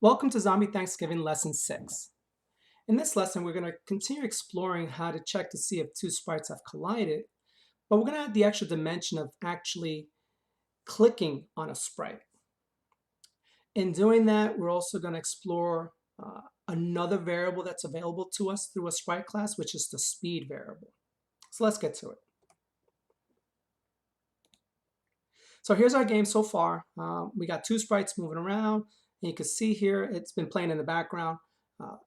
Welcome to Zombie Thanksgiving Lesson 6. In this lesson, we're going to continue exploring how to check to see if two sprites have collided, but we're going to add the extra dimension of actually clicking on a sprite. In doing that, we're also going to explore another variable that's available to us through a sprite class, which is the speed variable. So let's get to it. So here's our game so far. We got two sprites moving around. And you can see here, it's been playing in the background.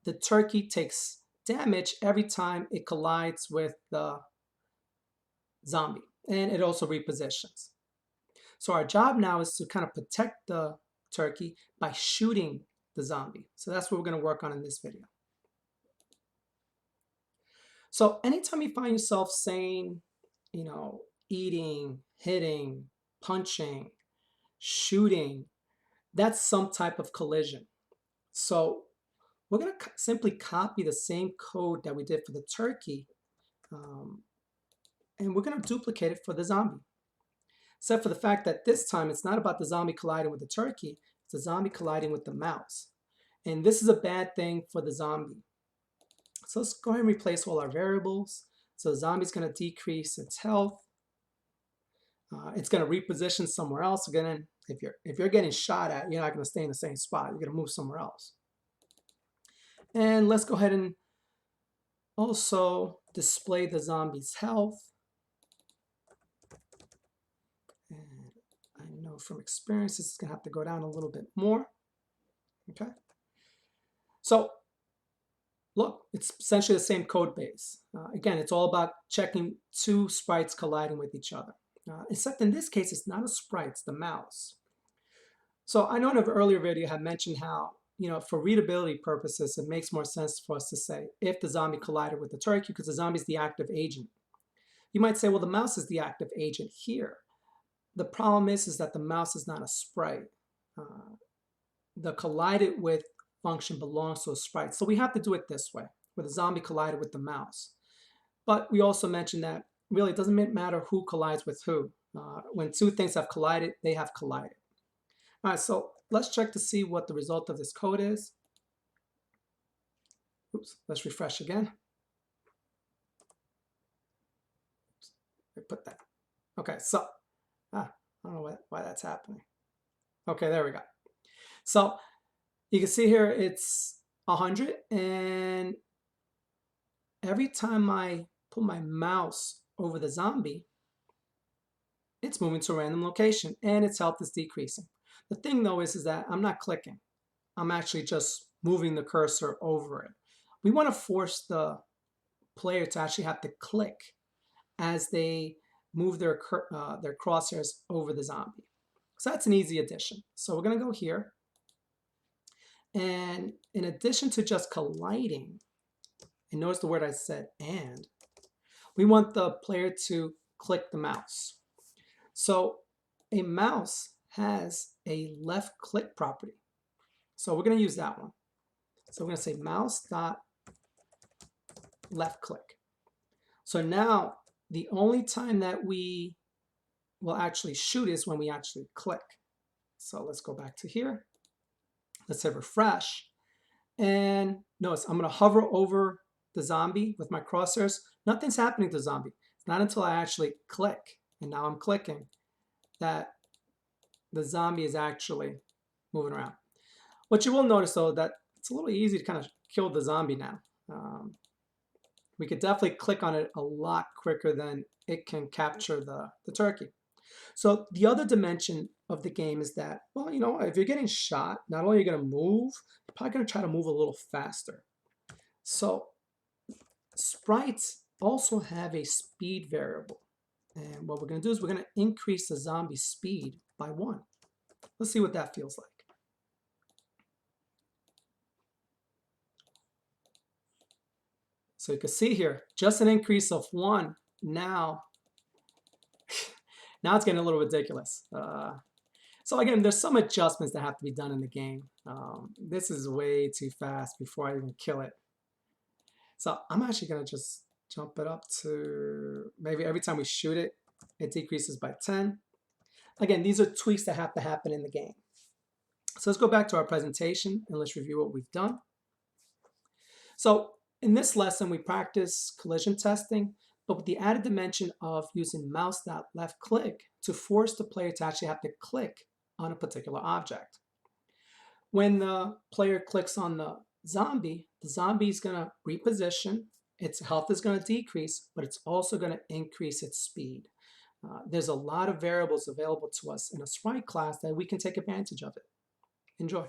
The turkey takes damage every time it collides with the zombie, and it also repositions. So our job now is to kind of protect the turkey by shooting the zombie. So that's what we're going to work on in this video. So anytime you find yourself saying, eating, hitting, punching, shooting, that's some type of collision. So we're going to simply copy the same code that we did for the turkey, and we're going to duplicate it for the zombie. Except for the fact that this time it's not about the zombie colliding with the turkey, it's the zombie colliding with the mouse. And this is a bad thing for the zombie. So let's go ahead and replace all our variables. So the zombie's going to decrease its health. It's going to reposition somewhere else. Again, if you're getting shot at, you're not going to stay in the same spot. You're going to move somewhere else. And let's go ahead and also display the zombie's health. And I know from experience this is going to have to go down a little bit more. Okay. So look, it's essentially the same code base. Again, it's all about checking two sprites colliding with each other. Except in this case, it's not a sprite, it's the mouse. So I know in an earlier video I had mentioned how, for readability purposes, it makes more sense for us to say if the zombie collided with the turkey, because the zombie is the active agent. You might say, well, the mouse is the active agent here. The problem is that the mouse is not a sprite. The collided with function belongs to a sprite. So we have to do it this way, where the zombie collided with the mouse. But we also mentioned that really it doesn't matter who collides with who. When two things have collided, they have collided. All right, so let's check to see what the result of this code is. Oops, let's refresh again. Oops, I put that. Okay, so I don't know why that's happening. Okay, there we go. So you can see here it's 100, and every time I put my mouse over the zombie, it's moving to a random location and its health is decreasing. The thing though is that I'm not clicking. I'm actually just moving the cursor over it. We want to force the player to actually have to click as they move their crosshairs over the zombie. So that's an easy addition. So we're going to go here. And in addition to just colliding, and notice the word I said, and, we want the player to click the mouse. So a mouse has a left click property. So we're going to use that one. So we're going to say mouse dot left click. So now the only time that we will actually shoot is when we actually click. So let's go back to here. Let's hit refresh. And notice I'm going to hover over the zombie with my crosshairs. Nothing's happening to the zombie. It's not until I actually click, and now I'm clicking, that the zombie is actually moving around. What you will notice though, that it's a little easy to kind of kill the zombie now. We could definitely click on it a lot quicker than it can capture the turkey. So the other dimension of the game is that, well, if you're getting shot, not only are you going to move, you're probably going to try to move a little faster. So sprites also have a speed variable. And what we're going to do is we're going to increase the zombie speed by 1. Let's see what that feels like. So you can see here, just an increase of 1. Now it's getting a little ridiculous. So again, there's some adjustments that have to be done in the game. This is way too fast before I even kill it. So I'm actually going to just jump it up to maybe every time we shoot it, it decreases by 10. Again, these are tweaks that have to happen in the game. So let's go back to our presentation and let's review what we've done. So in this lesson, we practice collision testing, but with the added dimension of using mouse.left click to force the player to actually have to click on a particular object. When the player clicks on the zombie is going to reposition, its health is going to decrease, but it's also going to increase its speed. There's a lot of variables available to us in a sprite class that we can take advantage of it. Enjoy.